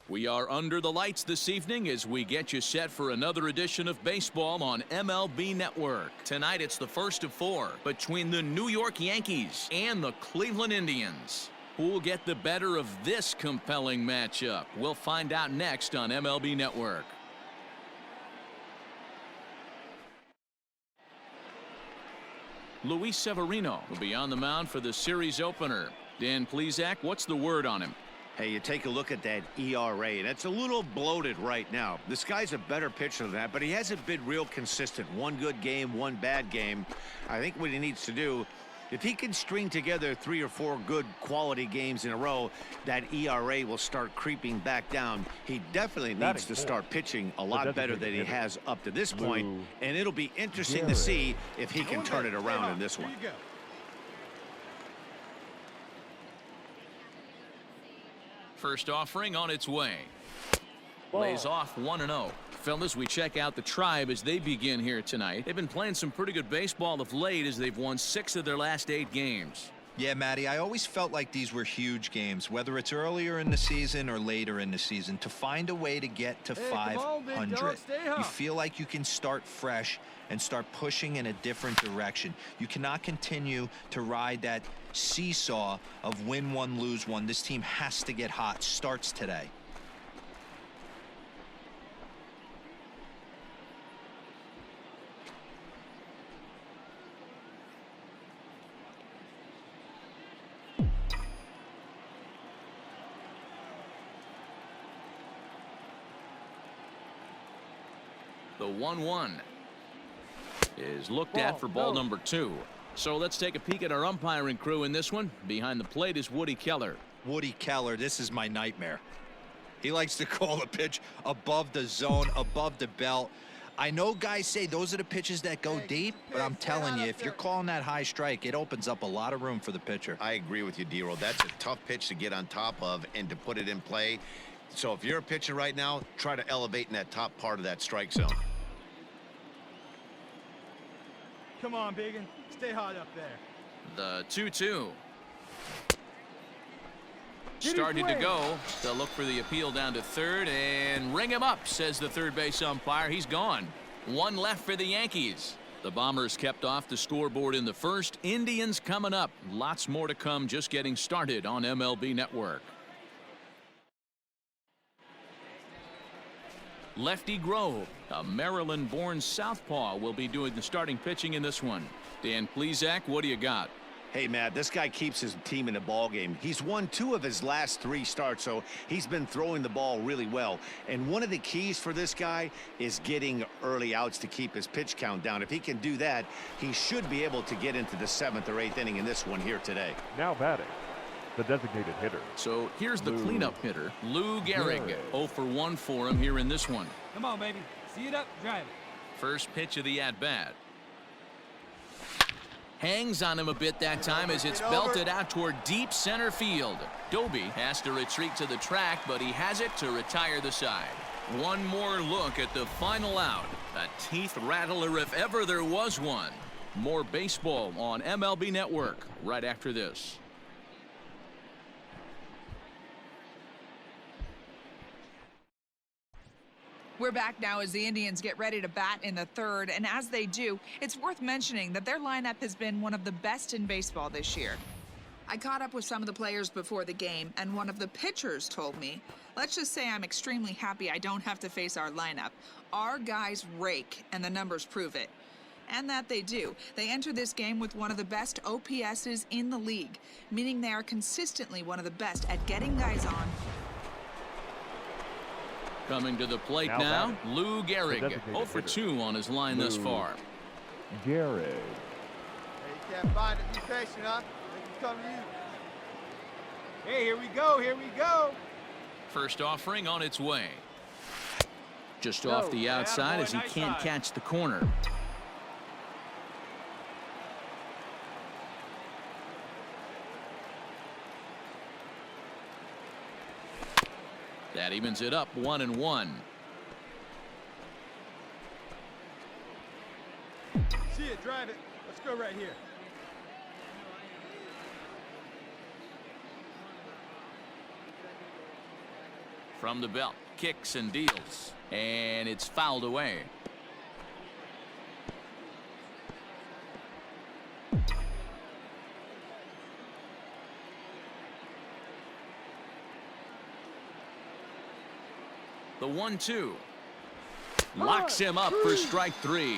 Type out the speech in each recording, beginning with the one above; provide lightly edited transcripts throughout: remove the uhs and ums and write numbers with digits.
We are under the lights this evening as we get you set for another edition of baseball on MLB Network. Tonight it's the first of four between the New York Yankees and the Cleveland Indians. Who will get the better of this compelling matchup? We'll find out next on MLB Network. Luis Severino will be on the mound for the series opener. Dan Plesac, what's the word on him? Hey, you take a look at that ERA, and it's a little bloated right now. This guy's a better pitcher than that, but he hasn't been real consistent. One good game, one bad game. I think what he needs to do, if he can string together 3 or 4 good quality games in a row, that ERA will start creeping back down. He definitely needs to start pitching a lot better than he has up to this point, and it'll be interesting to see if he can turn it around in this one. First offering on its way. Lays off 1-0. Fellas, we check out the Tribe as they begin here tonight. They've been playing some pretty good baseball of late as they've won 6 of their last 8 games. Yeah, Matty, I always felt like these were huge games, whether it's earlier in the season or later in the season. To find a way to get to 500, you feel like you can start fresh and start pushing in a different direction. You cannot continue to ride that seesaw of win one, lose one. This team has to get hot. Starts today. The 1-1 is looked at for ball number 2. So let's take a peek at our umpiring crew in this one. Behind the plate is Woody Keller. Woody Keller, this is my nightmare. He likes to call the pitch above the zone, above the belt. I know guys say those are the pitches that go deep, but I'm telling you, if you're calling that high strike, it opens up a lot of room for the pitcher. I agree with you, D-Roll. That's a tough pitch to get on top of and to put it in play. So if you're a pitcher right now, try to elevate in that top part of that strike zone. Come on, Biggin. Stay hot up there. The 2-2. Started to go. They'll look for the appeal down to third and ring him up, says the third base umpire. He's gone. 1 left for the Yankees. The Bombers kept off the scoreboard in the first. Indians coming up. Lots more to come, just getting started on MLB Network. Lefty Grove, a Maryland-born southpaw, will be doing the starting pitching in this one. Dan Plesac, what do you got? Hey, Matt, this guy keeps his team in the ball game. He's won 2 of his last 3 starts, so he's been throwing the ball really well. And one of the keys for this guy is getting early outs to keep his pitch count down. If he can do that, he should be able to get into the 7th or 8th inning in this one here today. Now batting, the designated hitter. So here's the cleanup hitter, Lou Gehrig. 0 for 1 for him here in this one. Come on, baby. See it up, drive it. First pitch of the at-bat. Hangs on him a bit that time as it's belted out toward deep center field. Doby has to retreat to the track, but he has it to retire the side. One more look at the final out. A teeth rattler if ever there was one. More baseball on MLB Network right after this. We're back now as the Indians get ready to bat in the 3rd, and as they do, it's worth mentioning that their lineup has been one of the best in baseball this year. I caught up with some of the players before the game, and one of the pitchers told me, let's just say I'm extremely happy I don't have to face our lineup. Our guys rake, and the numbers prove it. And that they do. They enter this game with one of the best OPSs in the league, meaning they are consistently one of the best at getting guys on. Coming to the plate now, Lou Gehrig. 0 for 2 on his line thus far. Gehrig. Hey, you can't find it. Be patient, huh? It's coming to you. Hey, here we go. Here we go. First offering on its way. Just off the outside as he can't catch the corner. That evens it up 1-1. See it, drive it. Let's go right here. From the belt, kicks and deals, and it's fouled away. The 1-2 locks him up for strike 3.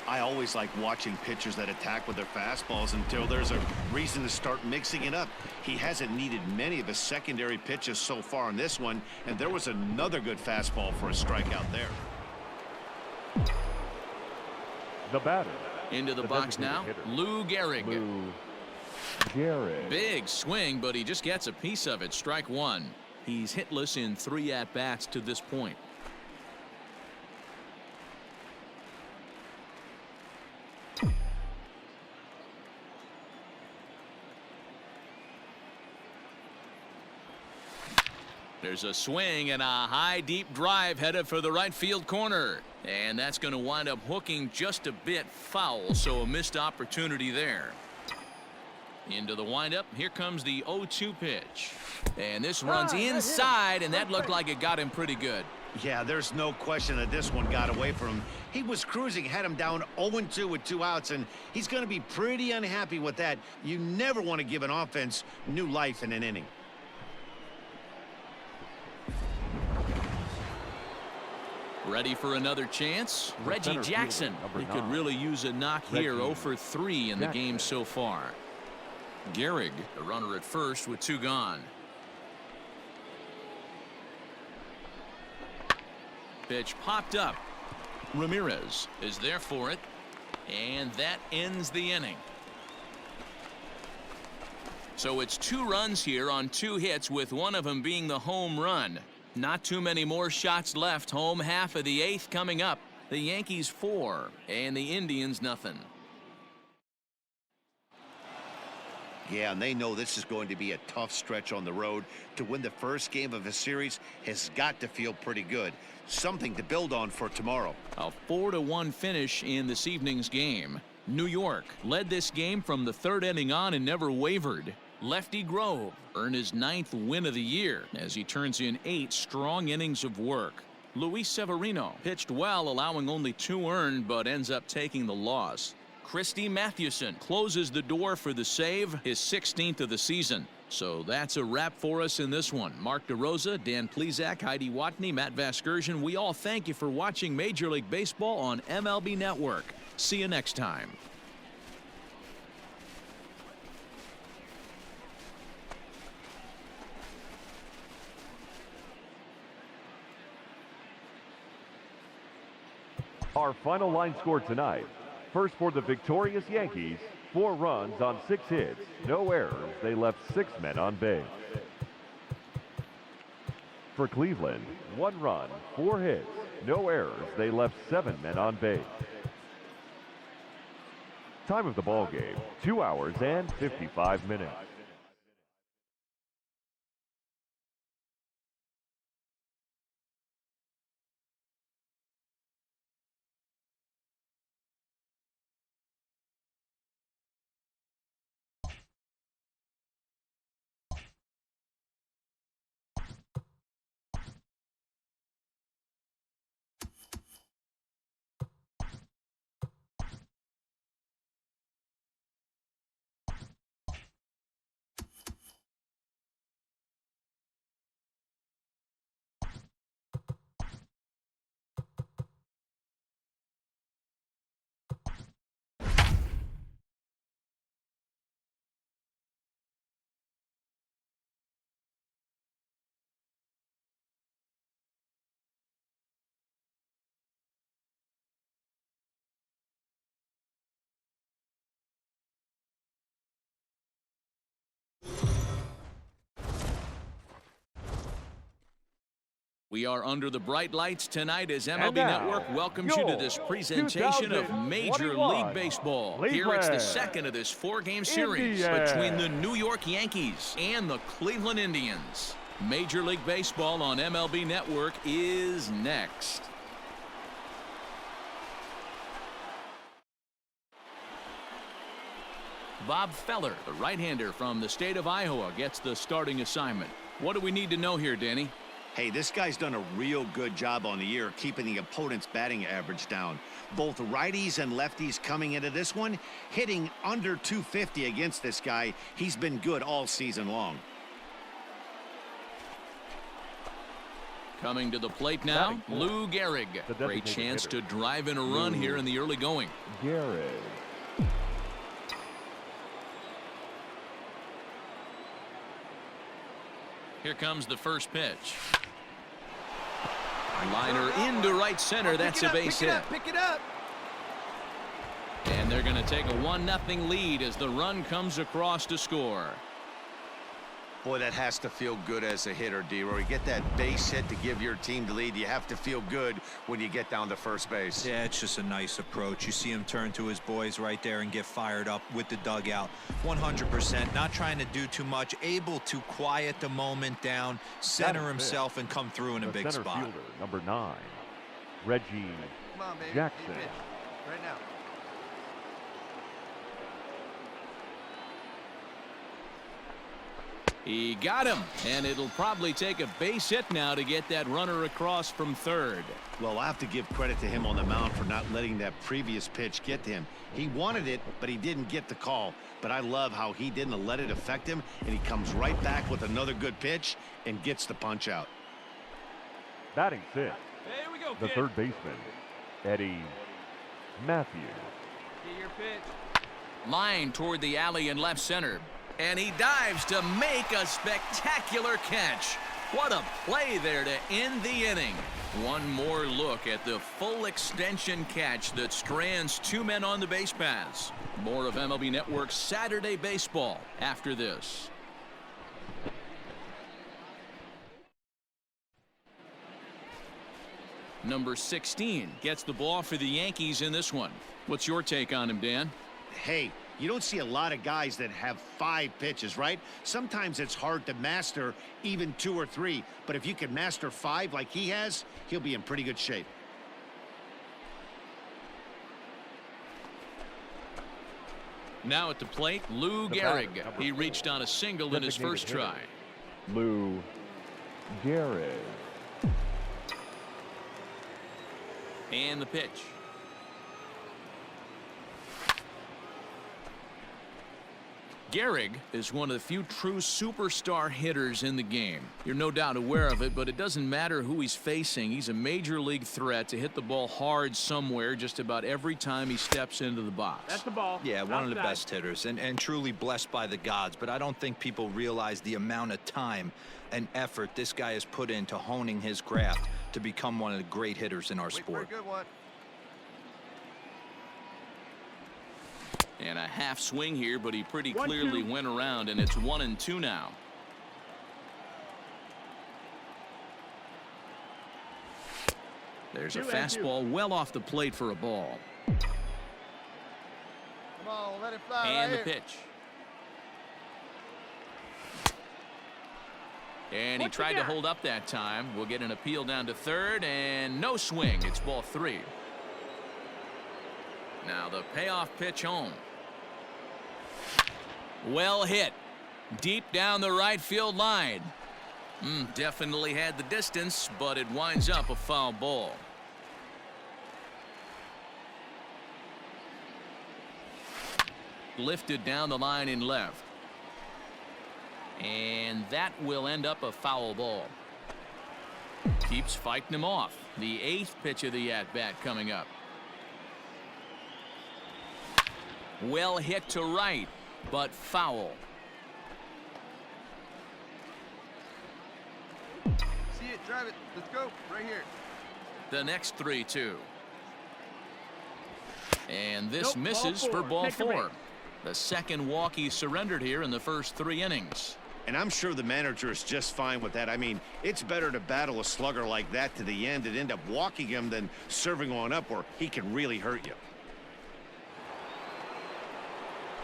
I always like watching pitchers that attack with their fastballs until there's a reason to start mixing it up. He hasn't needed many of his secondary pitches so far in this one, and there was another good fastball for a strikeout there. The batter. Into the box now, hitter. Lou Gehrig. Lou Gehrig. Big swing, but he just gets a piece of it. Strike 1. He's hitless in 3 at-bats to this point. There's a swing and a high deep drive headed for the right field corner, and that's going to wind up hooking just a bit foul, so a missed opportunity there. Into the windup, here comes the 0-2 pitch, and this runs inside, and that looked like it got him pretty good. Yeah, there's no question that this one got away from him. He was cruising, had him down 0-2 with 2 outs, and he's going to be pretty unhappy with that. You never want to give an offense new life in an inning. Ready for another chance? Reggie Jackson. He could really use a knock here. 0 for 3 in the game so far. Gehrig, the runner at first with 2 gone. Pitch popped up. Ramirez is there for it, and that ends the inning. So it's 2 runs here on 2 hits, with one of them being the home run. Not too many more shots left. Home half of the 8th coming up. The Yankees 4 and the Indians nothing. Yeah, and they know this is going to be a tough stretch on the road. To win the first game of a series has got to feel pretty good. Something to build on for tomorrow. A 4-1 finish in this evening's game. New York led this game from the 3rd inning on and never wavered. Lefty Grove earned his 9th win of the year as he turns in 8 strong innings of work. Luis Severino pitched well, allowing only 2 earned, but ends up taking the loss. Christy Mathewson closes the door for the save, his 16th of the season. So that's a wrap for us in this one. Mark DeRosa, Dan Plesac, Heidi Watney, Matt Vasgersian, we all thank you for watching Major League Baseball on MLB Network. See you next time. Our final line score tonight. First for the victorious Yankees, 4 runs on 6 hits, no errors. They left 6 men on base. For Cleveland, 1 run, 4 hits, no errors. They left 7 men on base. Time of the ball game, 2 hours and 55 minutes. We are under the bright lights tonight as MLB Network welcomes you to this presentation of Major League Baseball. Here it's the second of this 4-game series between the New York Yankees and the Cleveland Indians. Major League Baseball on MLB Network is next. Bob Feller, the right-hander from the state of Iowa, gets the starting assignment. What do we need to know here, Danny? Hey, this guy's done a real good job on the year keeping the opponent's batting average down. Both righties and lefties coming into this one, hitting under 250 against this guy. He's been good all season long. Coming to the plate now, Lou Gehrig. Great chance to drive in a run here in the early going. Gehrig. Here comes the first pitch. Liner into right center. That's a base hit. Pick it up. And they're going to take a 1-0 lead as the run comes across to score. Boy, that has to feel good as a hitter, D-Roy. You get that base hit to give your team the lead. You have to feel good when you get down to first base. Yeah, it's just a nice approach. You see him turn to his boys right there and get fired up with the dugout. 100%, not trying to do too much, able to quiet the moment down, center himself, and come through in a big Center spot. fielder, number 9, Reggie Come on, baby. Jackson. Right now. He got him, and it'll probably take a base hit now to get that runner across from third. Well, I have to give credit to him on the mound for not letting that previous pitch get to him. He wanted it, but he didn't get the call. But I love how he didn't let it affect him, and he comes right back with another good pitch and gets the punch out. Batting sixth, There we go, the kid. third baseman, Eddie Matthews. Get your pitch. Line toward the alley in left center. And he dives to make a spectacular catch. What a play there to end the inning. One more look at the full extension catch that strands 2 men on the base paths. More of MLB Network's Saturday Baseball after this. Number 16 gets the ball for the Yankees in this one. What's your take on him, Dan? Hey, you don't see a lot of guys that have 5 pitches, right? Sometimes it's hard to master even 2 or 3. But if you can master 5 like he has, he'll be in pretty good shape. Now at the plate, Lou Gehrig. He reached on a single in his first try. Lou Gehrig. And the pitch. Gehrig is one of the few true superstar hitters in the game. You're no doubt aware of it, but it doesn't matter who he's facing. He's a major league threat to hit the ball hard somewhere just about every time he steps into the box. That's the ball. Yeah, one of the Outside. best hitters and truly blessed by the gods. But I don't think people realize the amount of time and effort this guy has put into honing his craft to become one of the great hitters in our Wait for a sport. good one. And a half swing here, but he pretty clearly went around, and it's 1-2 now. There's a fastball well off the plate for a ball. Come on, let it fly And the right here. pitch. And he tried to hold up that time. We'll get an appeal down to third, and no swing. It's ball 3. Now the payoff pitch home. Well hit. Deep down the right field line. Definitely had the distance, but it winds up a foul ball. Lifted down the line in left. And that will end up a foul ball. Keeps fighting him off. The 8th pitch of the at-bat coming up. Well hit to right, but foul. See it, drive it. Let's go. Right here. The next 3-2. And this misses for ball 4. The second walk he surrendered here in the first 3 innings. And I'm sure the manager is just fine with that. I mean, it's better to battle a slugger like that to the end and end up walking him than serving on up where he can really hurt you.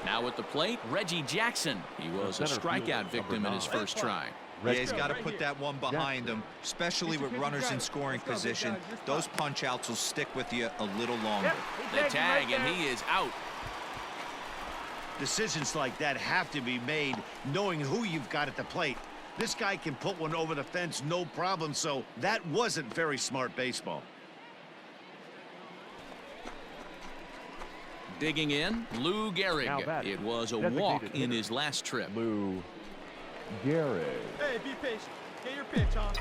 Now at the plate, Reggie Jackson. He was a strikeout victim in his first try. Yeah, he's got to put that one behind him, especially with runners in scoring position. Those punch outs will stick with you a little longer. The tag, and he is out. Decisions like that have to be made knowing who you've got at the plate. This guy can put one over the fence no problem, so that wasn't very smart baseball. Digging in, Lou Gehrig. It was a walk in his last trip. Lou Gehrig. Hey, be patient. Get your pitch, huh?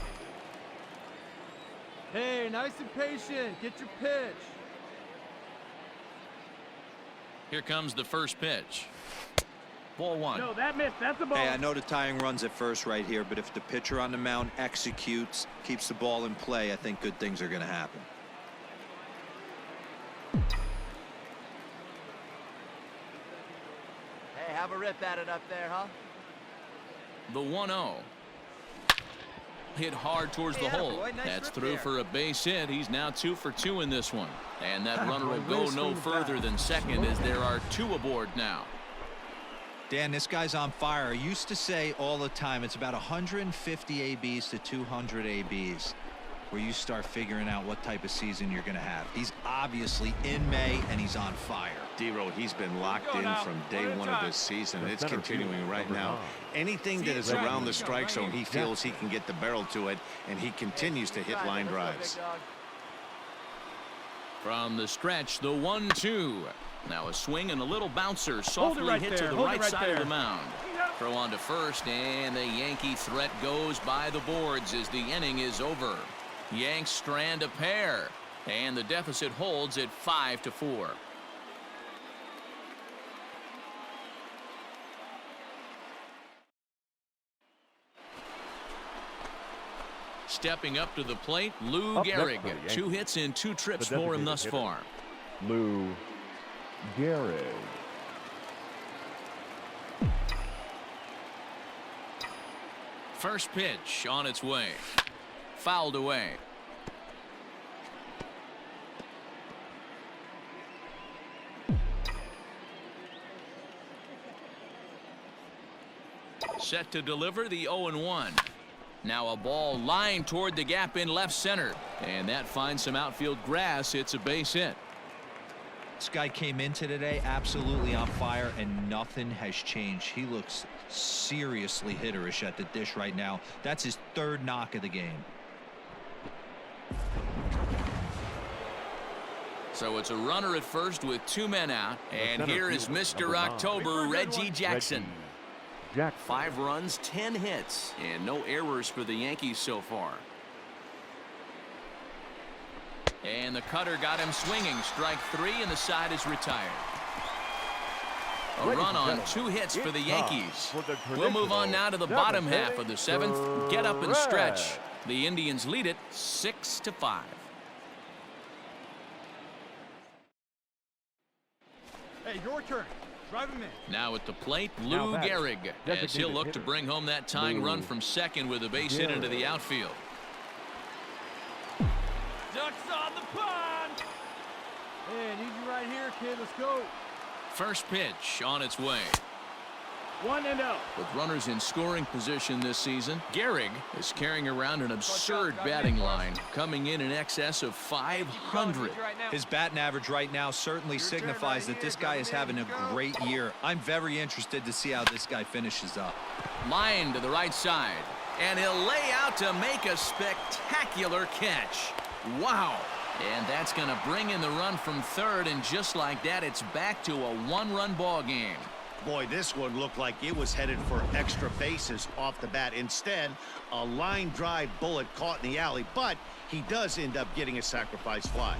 Hey, nice and patient. Get your pitch. Here comes the first pitch. Ball one. No, that missed. That's a ball. Hey, I know the tying runs at first right here, but if the pitcher on the mound executes, keeps the ball in play, I think good things are going to happen. Hey, have a rip at it up there, huh? The 1-0. Hit hard towards the hole. That's through for a base hit. He's now 2 for 2 in this one. And that runner will go no further than second as there are 2 aboard now. Dan, this guy's on fire. I used to say all the time, it's about 150 ABs to 200 ABs where you start figuring out what type of season you're going to have. He's obviously in May, and he's on fire. D-Road, he's been locked in from day one of this season. It's continuing right now. Anything that is around the strike zone, he feels he can get the barrel to it, and he continues to hit line drives. From the stretch, the 1-2. Now a swing and a little bouncer softly hit to the right side of the mound. Throw on to first, and the Yankee threat goes by the boards as the inning is over. Yanks strand a pair, and the deficit holds at 5-4. Stepping up to the plate, Lou Gehrig. 2 hits in 2 trips for him thus far. Lou Gehrig. First pitch on its way. Fouled away. Set to deliver the 0-1. Now a ball lined toward the gap in left center. And that finds some outfield grass. It's a base hit. This guy came into today absolutely on fire, and nothing has changed. He looks seriously hitterish at the dish right now. That's his 3rd knock of the game. So it's a runner at first with 2 men out. And here is Mr. October, Reggie Jackson. 5 runs, 10 hits, and no errors for the Yankees so far. And the cutter got him swinging. Strike 3, and the side is retired. A run on 2 hits for the Yankees. We'll move on now to the bottom half of the 7th. Get up and stretch. The Indians lead it 6-5. Hey, your turn. Drive him in. Now at the plate, Lou Gehrig, as he'll look to bring home that tying run from second with a base hit into the outfield. Ducks on the pond. Hey, I need you right here, kid. Let's go. First pitch on its way. 1-0. With runners in scoring position this season, Gehrig is carrying around an absurd batting line, coming in excess of 500. His batting average right now certainly signifies that this guy is having a great year. I'm very interested to see how this guy finishes up. Line to the right side, and he'll lay out to make a spectacular catch. Wow. And that's going to bring in the run from third, and just like that, it's back to a 1-run ball game. Boy, this one looked like it was headed for extra bases off the bat. Instead, a line drive bullet caught in the alley, but he does end up getting a sacrifice fly.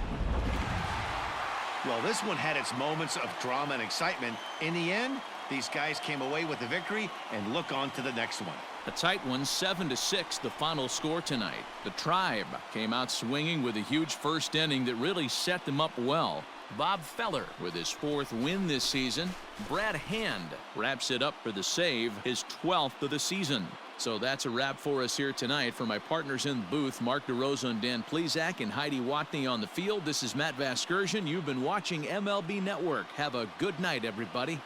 Well, this one had its moments of drama and excitement. In the end, these guys came away with the victory, and look on to the next one. A tight one, 7-6, the final score tonight. The Tribe came out swinging with a huge first inning that really set them up well. Bob Feller with his 4th win this season. Brad Hand wraps it up for the save, his 12th of the season. So that's a wrap for us here tonight. For my partners in the booth, Mark DeRosa and Dan Plesac and Heidi Watney on the field, this is Matt Vasgersian. You've been watching MLB Network. Have a good night, everybody.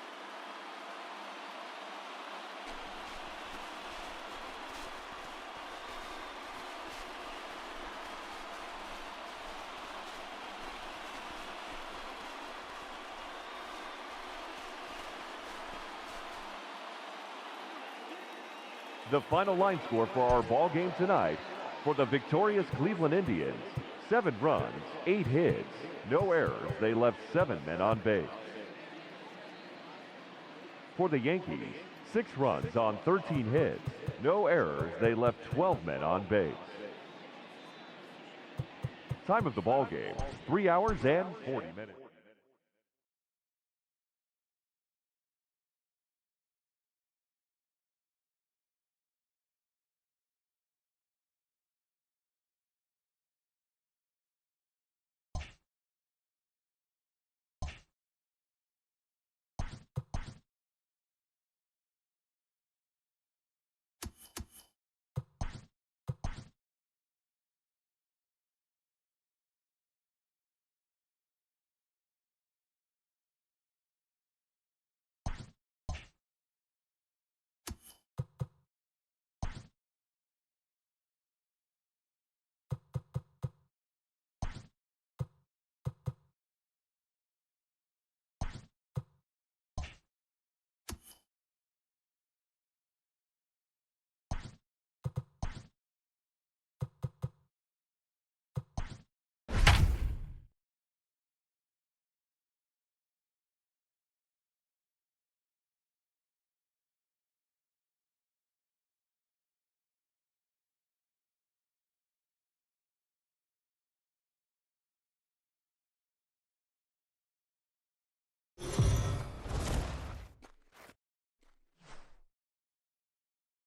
The final line score for our ball game tonight: for the victorious Cleveland Indians, 7 runs, 8 hits, no errors. They left 7 men on base. For the Yankees, 6 runs on 13 hits, no errors. They left 12 men on base. Time of the ball game, 3 hours and 40 minutes.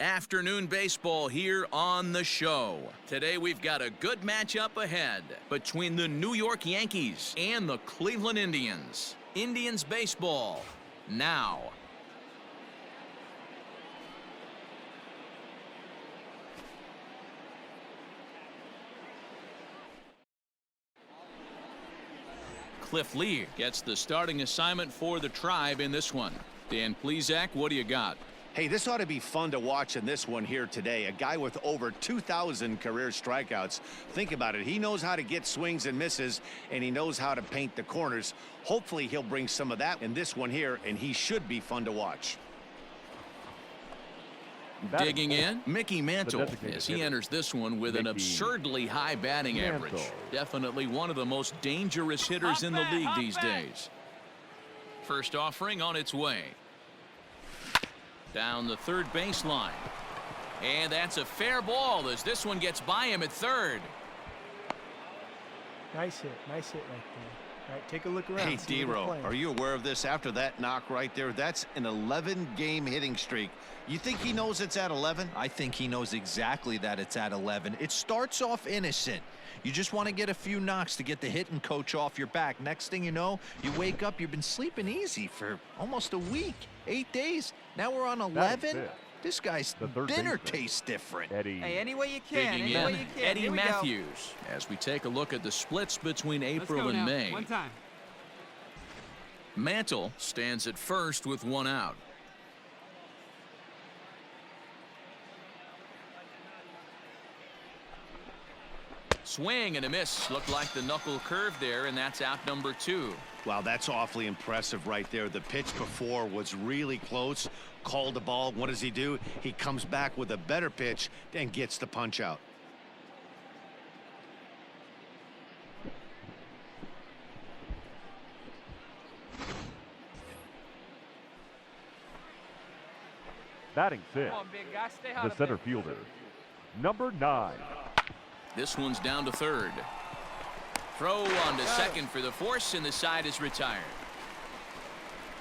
Afternoon baseball here on the show. Today we've got a good matchup ahead between the New York Yankees and the Cleveland Indians. Indians baseball now. Cliff Lee gets the starting assignment for the Tribe in this one. Dan Plesac, what do you got? Hey, this ought to be fun to watch in this one here today. A guy with over 2,000 career strikeouts. Think about it. He knows how to get swings and misses, and he knows how to paint the corners. Hopefully, he'll bring some of that in this one here, and he should be fun to watch. Digging in, Mickey Mantle as he enters this one with an absurdly high batting average. Definitely one of the most dangerous hitters in the league these days. First offering on its way. Down the third baseline. And that's a fair ball as this one gets by him at third. Nice hit right there. All right, take a look around. Hey, D-Row, are you aware of this? After that knock right there, that's an 11-game hitting streak. You think he knows it's at 11? I think he knows exactly that it's at 11. It starts off innocent. You just want to get a few knocks to get the hitting coach off your back. Next thing you know, you wake up, you've been sleeping easy for almost a week, 8 days. Now we're on 11. This guy's dinner tastes different. Hey, any way you can. Digging in, Eddie Matthews as we take a look at the splits between April and May. One time. Mantle stands at first with 1 out. Swing and a miss. Looked like the knuckle curve there, and that's out number 2. Wow, that's awfully impressive right there. The pitch before was really close. Called the ball. What does he do? He comes back with a better pitch and gets the punch out. Batting 6, the center fielder, number 9. This one's down to third. Throw on to second for the force, and the side is retired.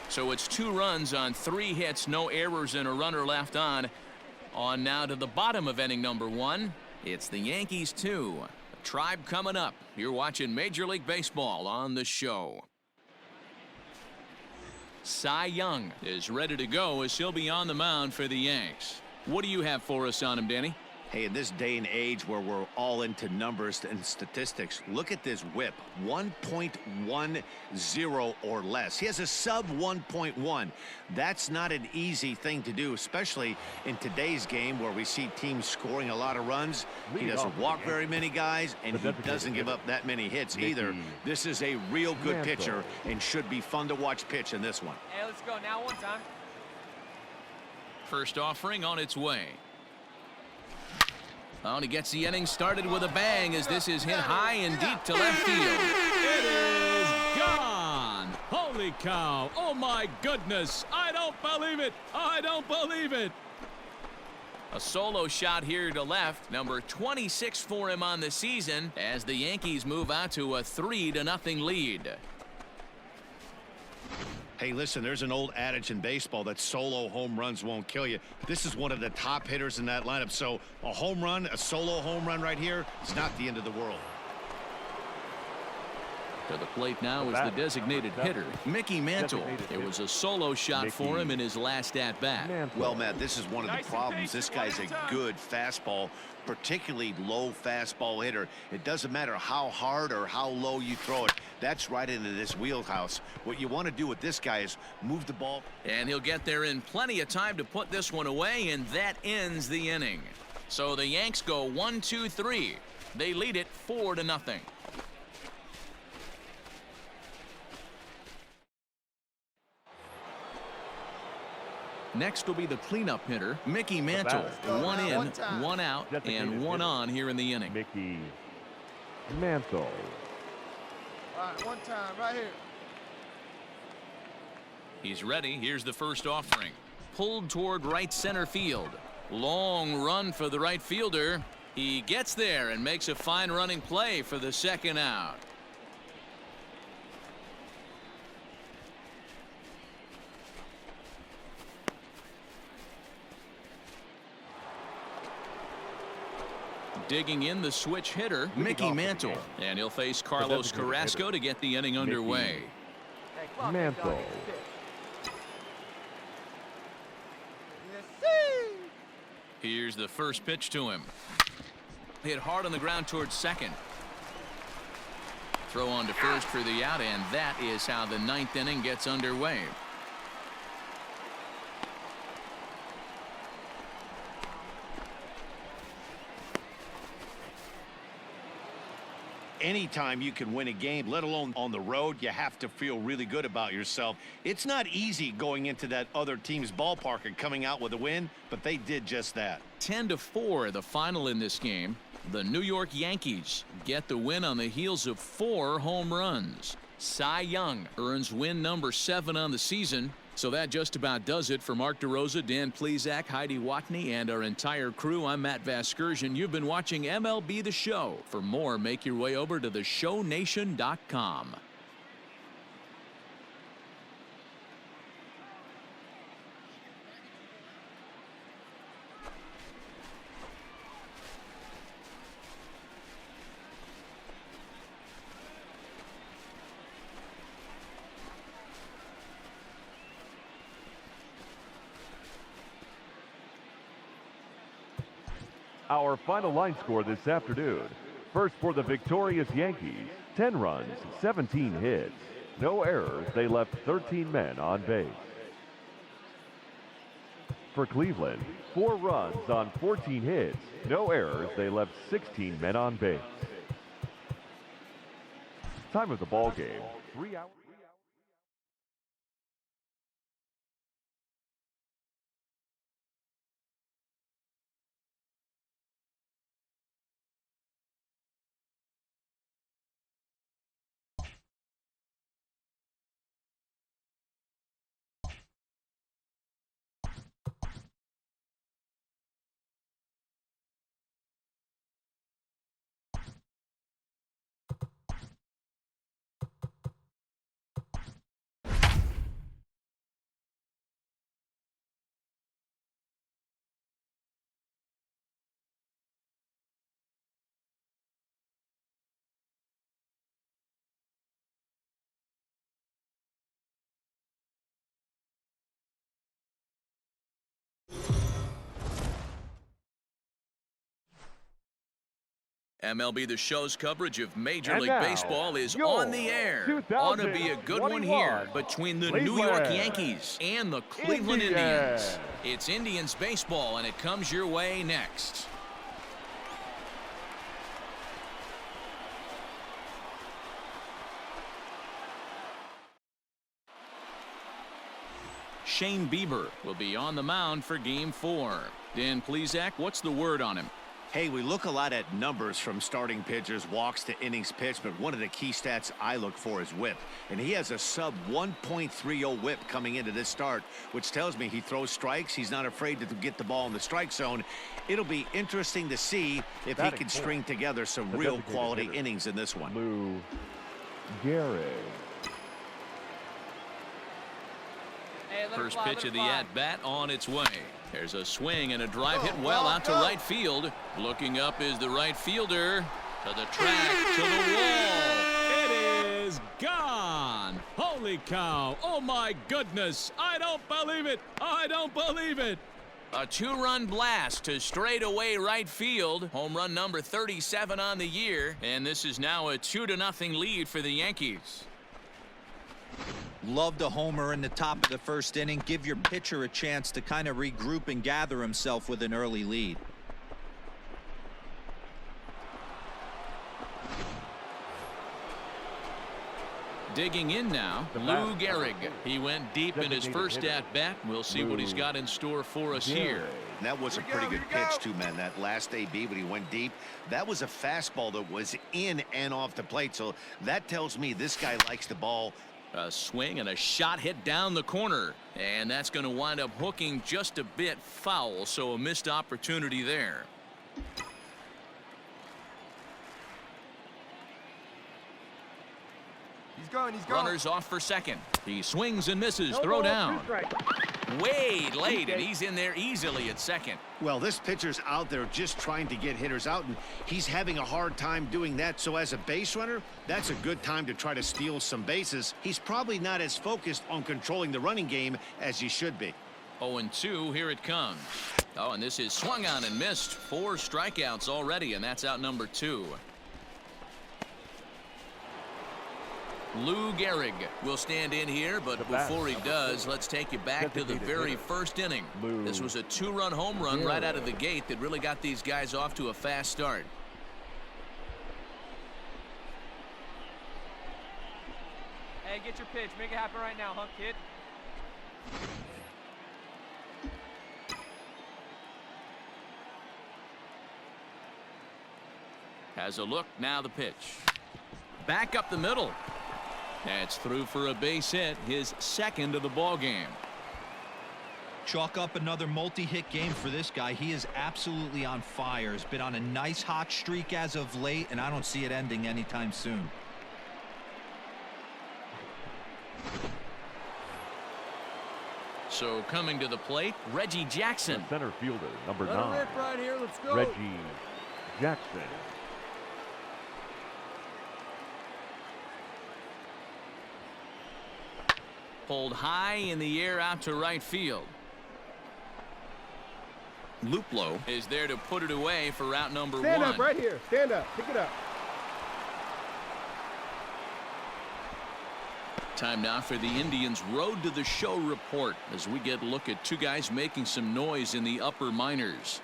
So it's 2 runs on 3 hits, no errors, and a runner left on. On now to the bottom of inning number 1. It's the Yankees 2. The Tribe coming up. You're watching Major League Baseball on the show. Cy Young is ready to go as he'll be on the mound for the Yanks. What do you have for us on him, Danny? Hey, in this day and age where we're all into numbers and statistics, look at this whip, 1.10 or less. He has a sub 1.1. That's not an easy thing to do, especially in today's game where we see teams scoring a lot of runs. He doesn't walk very many guys, and he doesn't give up that many hits either. This is a real good pitcher and should be fun to watch pitch in this one. Hey, let's go now one time. First offering on its way. Oh, and he gets the inning started with a bang as this is hit high and deep to left field. It is gone. Holy cow. Oh, my goodness. I don't believe it. I don't believe it. A solo shot here to left, number 26 for him on the season as the Yankees move out to a 3-0 lead. Hey, listen, there's an old adage in baseball that solo home runs won't kill you. This is one of the top hitters in that lineup, so a home run, a solo home run right here, it's not the end of the world. To the plate now is the designated hitter, Mickey Mantle. It was a solo shot for him in his last at-bat. Well, Matt, this is one of the problems. This guy's a good fastball, particularly low fastball hitter. It doesn't matter how hard or how low you throw it. That's right into this wheelhouse. What you want to do with this guy is move the ball. And he'll get there in plenty of time to put this one away, and that ends the inning. So the Yanks go 1-2-3. They lead it 4-0. Next will be the cleanup hitter, Mickey Mantle. One in, one out, and one on here in the inning. Mickey Mantle. All right, one time, right here. He's ready. Here's the first offering. Pulled toward right center field. Long run for the right fielder. He gets there and makes a fine running play for the second out. Digging in the switch hitter, Mickey Mantle. And he'll face Carlos Carrasco to get the inning underway. Mantle. Here's the first pitch to him. Hit hard on the ground towards second. Throw on to first for the out, and that is how the ninth inning gets underway. Anytime you can win a game, let alone on the road, you have to feel really good about yourself. It's not easy going into that other team's ballpark and coming out with a win, but they did just that. 10-4 the final in this game. The New York Yankees get the win on the heels of 4 home runs. Cy Young earns win number 7 on the season. So that just about does it for Mark DeRosa, Dan Plesac, Heidi Watney, and our entire crew. I'm Matt Vasgersian. You've been watching MLB The Show. For more, make your way over to theshownation.com. Our final line score this afternoon. First for the victorious Yankees, 10 runs, 17 hits. No errors, they left 13 men on base. For Cleveland, 4 runs on 14 hits. No errors, they left 16 men on base. Time of the ball game, 3 hours. MLB The Show's coverage of Major And League now, Baseball is your on the air. Ought to be a good one here between the New York Yankees and the Cleveland Indians. It's Indians baseball, and it comes your way next. Shane Bieber will be on the mound for Game 4. Dan Plesac, what's the word on him? Hey, we look a lot at numbers from starting pitchers, walks to innings pitched, but one of the key stats I look for is whip. And he has a sub 1.30 whip coming into this start, which tells me he throws strikes. He's not afraid to get the ball in the strike zone. It'll be interesting to see if he can string together some real quality innings in this one. Lou Gehrig. First pitch of the at-bat on its way. There's a swing and a drive hit well out to right field. Looking up is the right fielder. To the track, to the wall. It is gone. Holy cow. Oh, my goodness. I don't believe it. I don't believe it. A two-run blast to straightaway right field. Home run number 37 on the year. And this is now a 2-0 lead for the Yankees. Love the homer in the top of the first inning. Give your pitcher a chance to kind of regroup and gather himself with an early lead. Digging in now, Lou Gehrig. He went deep in his first at-bat. We'll see what he's got in store for us here. And that was a pretty good pitch, too, man. That last AB when he went deep, that was a fastball that was in and off the plate. So that tells me this guy likes the ball. A swing and a shot hit down the corner. And that's going to wind up hooking just a bit foul, so a missed opportunity there. He's going. Runners off for second. He swings and misses. Throw down. Way late, and he's in there easily at second. Well, this pitcher's out there just trying to get hitters out, and he's having a hard time doing that. So as a base runner, that's a good time to try to steal some bases. He's probably not as focused on controlling the running game as he should be. 0-2, here it comes. Oh, and this is swung on and missed. 4 strikeouts already, and that's out number 2. Lou Gehrig will stand in here, but before he does, let's take you back to the very first inning. This was a 2-run home run right out of the gate that really got these guys off to a fast start. Hey, get your pitch. Make it happen right now, huh, kid? Has a look, now the pitch. Back up the middle. That's through for a base hit, his second of the ball game. Chalk up another multi-hit game for this guy. He is absolutely on fire. He's been on a nice hot streak as of late, and I don't see it ending anytime soon. So coming to the plate, Reggie Jackson. The center fielder, number 9. Right here. Let's go. Reggie Jackson. Pulled high in the air out to right field. Luplow is there to put it away for route number 1. Stand up right here. Stand up. Pick it up. Time now for the Indians' Road to the Show report as we get a look at 2 guys making some noise in the upper minors.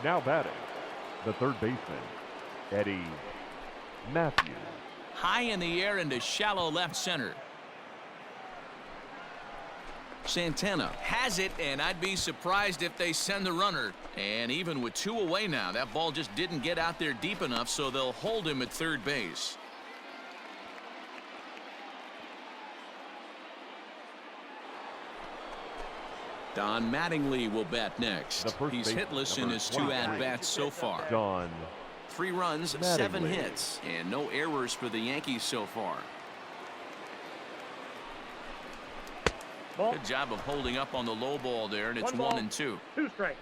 Now batting, the third baseman, Eddie Matthews. High in the air into shallow left center. Santana has it, and I'd be surprised if they send the runner. And even with 2 away now, that ball just didn't get out there deep enough, so they'll hold him at third base. Don Mattingly will bat next. He's hitless in his 2 at-bats so far. Don 3 runs, Mattingly. 7 hits, and no errors for the Yankees so far. Good job of holding up on the low ball there, and it's 1-2. 2 strikes.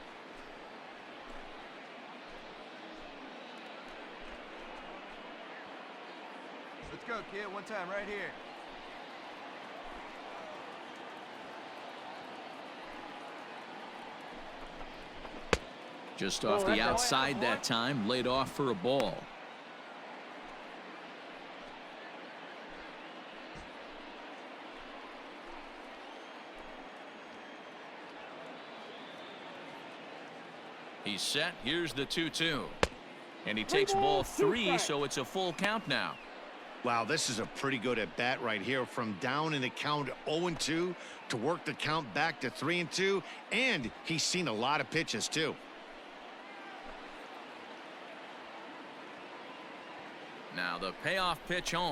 Let's go, kid. One time right here. Just off the outside that time, laid off for a ball. He's set. Here's the 2-2. And he takes ball 3, so it's a full count now. Wow, this is a pretty good at bat right here. From down in the count 0-2 to work the count back to 3-2. And he's seen a lot of pitches, too. Now the payoff pitch home.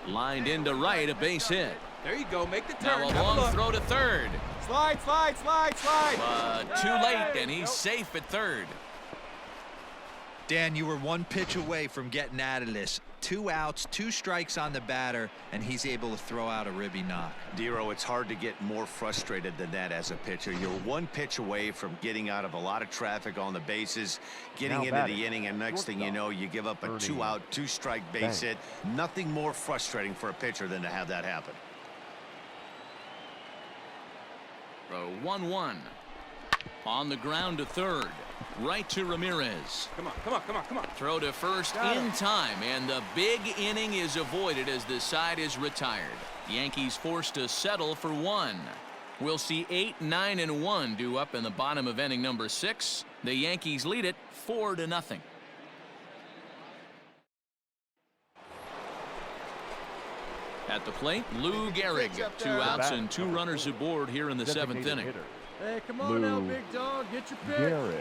Lined into right, a base hit. There you go. Make the turn. Now a long throw to third. Slide, slide, slide, slide. Too late, and he's safe at third. Dan, you were one pitch away from getting out of this. 2 outs, 2 strikes on the batter, and he's able to throw out a ribby knock. Dero, it's hard to get more frustrated than that as a pitcher. You're 1 pitch away from getting out of a lot of traffic on the bases, getting into the inning, and next thing you know, you give up a 2-out, 2-strike base hit. Nothing more frustrating for a pitcher than to have that happen. 1-1. On the ground to third. Right to Ramirez. Come on, come on, come on, come on. Throw to first in time, and the big inning is avoided as the side is retired. Yankees forced to settle for 1. We'll see 8, 9, and 1 due up in the bottom of inning number 6. The Yankees lead it 4-0. At the plate, Lou Gehrig. 2 outs and 2 runners aboard here in the 7th inning. Hey, come on now, big dog. Get your pitch.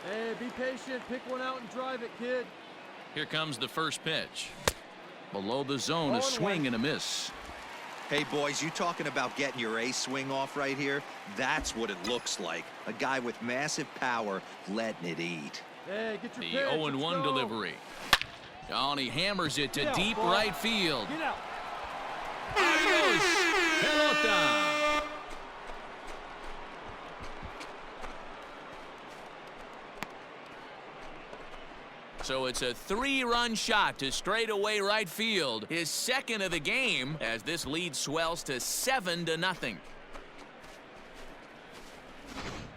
Hey, be patient. Pick one out and drive it, kid. Here comes the first pitch. Below the zone, a swing and a miss. Hey, boys, you talking about getting your ace swing off right here? That's what it looks like. A guy with massive power letting it eat. Hey, get your The pitch. 0-1 delivery. Oh, and he hammers it to deep right field. Get out. Adios, pelota. So it's a 3-run shot to straightaway right field. His second of the game as this lead swells to 7-0.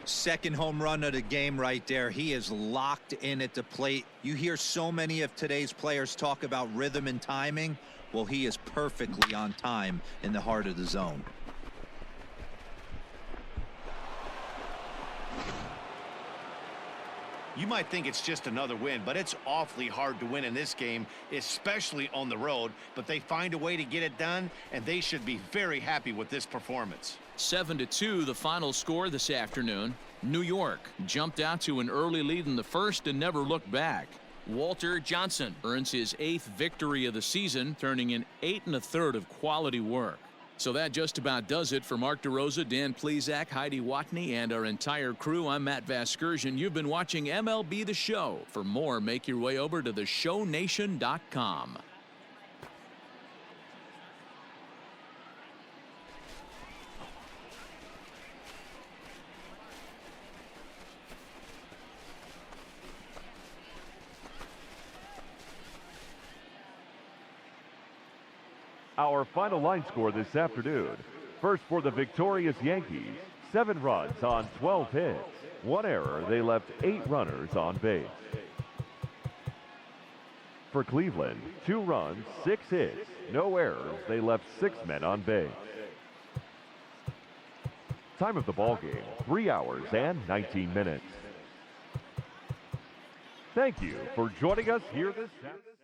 Second home run of the game right there. He is locked in at the plate. You hear so many of today's players talk about rhythm and timing. Well, he is perfectly on time in the heart of the zone. You might think it's just another win, but it's awfully hard to win in this game, especially on the road. But they find a way to get it done, and they should be very happy with this performance. 7-2 the final score this afternoon. New York jumped out to an early lead in the first and never looked back. Walter Johnson earns his 8th victory of the season, turning in 8 1/3 of quality work. So that just about does it for Mark DeRosa, Dan Plesac, Heidi Watney, and our entire crew. I'm Matt Vasgersian. You've been watching MLB The Show. For more, make your way over to theshownation.com. Our final line score this afternoon. First for the victorious Yankees, 7 runs on 12 hits. 1 error, they left 8 runners on base. For Cleveland, 2 runs, 6 hits, no errors, they left 6 men on base. Time of the ball game, 3 hours and 19 minutes. Thank you for joining us here this Saturday.